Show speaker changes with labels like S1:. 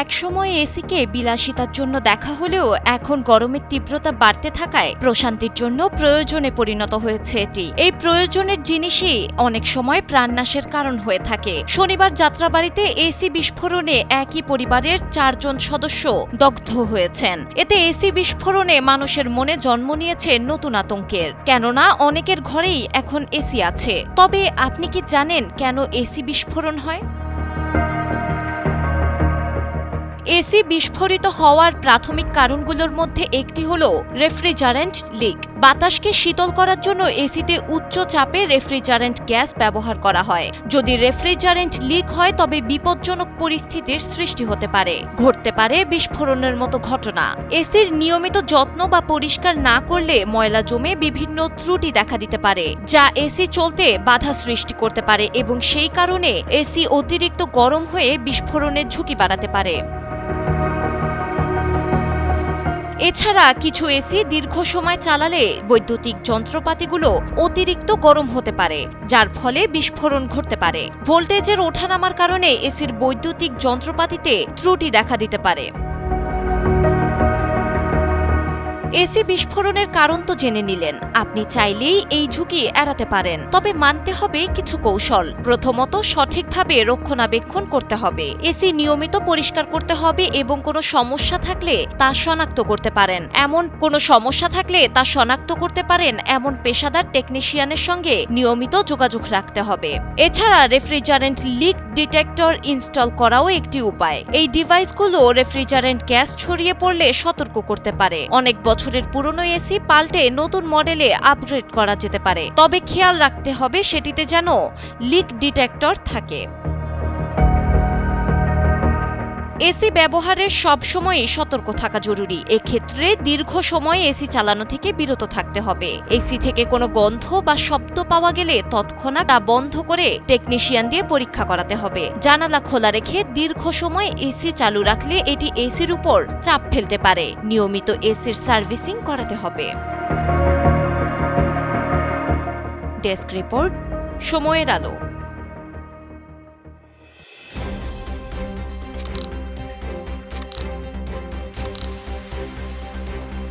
S1: একসময় এসিকে বিলাসিতার জন্য দেখা হলেও এখন গরমের তীব্রতা বাড়তে থাকায় প্রশান্তির জন্য প্রয়োজনে পরিণত হয়েছে এটি। এই প্রয়োজনের জিনিসই অনেক সময় প্রাণনাশের কারণ হয়ে থাকে। শনিবার যাত্রাবাড়িতে এসি বিস্ফোরণে একই পরিবারের 4 জন সদস্য দগ্ধ হয়েছেন। এতে এসি বিস্ফোরণে মানুষের মনে জন্ম নিয়েছে নতুন আতঙ্কের, কেননা অনেকের ঘরেই এখন এসি আছে। তবে আপনি কি জানেন কেন এসি বিস্ফোরণ হয়? এসি বিস্ফোরিত হওয়ার প্রাথমিক কারণগুলোর মধ্যে একটি হলো রেফ্রিজারেন্ট লিক। বাতাসকে শীতল করার জন্য এসিতে উচ্চ চাপে রেফ্রিজারেন্ট গ্যাস ব্যবহার করা হয়। যদি রেফ্রিজারেন্ট লিক হয় তবে বিপজ্জনক পরিস্থিতির সৃষ্টি হতে পারে, ঘটতে পারে বিস্ফোরণের মতো ঘটনা। এসির নিয়মিত যত্ন বা পরিষ্কার না করলে ময়লা জমে বিভিন্ন ত্রুটি দেখা দিতে পারে, যা এসি চলতে বাধা সৃষ্টি করতে পারে এবং সেই কারণে এসি অতিরিক্ত গরম হয়ে বিস্ফোরণের ঝুঁকি বাড়াতে পারে। এছাড়া কিছু এসি দীর্ঘ সময় চালালে বৈদ্যুতিক যন্ত্রপাতিগুলো অতিরিক্ত গরম হতে পারে, যার ফলে বিস্ফোরণ ঘটতে পারে। ভোল্টেজের ওঠানামার কারণে এসির বৈদ্যুতিক যন্ত্রপাতিতে ত্রুটি দেখা দিতে পারে। এসি বিস্ফোরণের কারণ তো জেনে নিলেন, আপনি চাইলেই এই ঝুঁকি এড়াতে পারেন। তবে মানতে হবে কিছু কৌশল। প্রথমত, সঠিকভাবে রক্ষণাবেক্ষণ করতে হবে। এসি নিয়মিত পরিষ্কার করতে হবে এবং কোনো সমস্যা থাকলে তা শনাক্ত করতে পারেন। এমন পেশাদার টেকনিশিয়ানের সঙ্গে নিয়মিত যোগাযোগ রাখতে হবে। এছাড়া রেফ্রিজারেন্ট লিক ডিটেক্টর ইনস্টল করাও একটি উপায়। এই ডিভাইসগুলো রেফ্রিজারেন্ট গ্যাস ছড়িয়ে পড়লে সতর্ক করতে পারে। অনেক বছরের পুরনো এসি পাল্টে নতুন মডেলে আপগ্রেড করা যেতে পারে, তবে খেয়াল রাখতে হবে সেটিতে যেন লিক ডিটেক্টর থাকে। এসি ব্যবহারের সব সময়ই সতর্ক থাকা জরুরি। এক্ষেত্রে দীর্ঘ সময় এসি চালানো থেকে বিরত থাকতে হবে। এসি থেকে কোনো গন্ধ বা শব্দ পাওয়া গেলে তৎক্ষণাৎ তা বন্ধ করে টেকনিশিয়ান দিয়ে পরীক্ষা করাতে হবে। জানালা খোলা রেখে দীর্ঘ সময় এসি চালু রাখলে এটি এসির উপর চাপ ফেলতে পারে। নিয়মিত এসির সার্ভিসিং করাতে হবে। ডেস্ক রিপোর্ট, সময়ের আলো।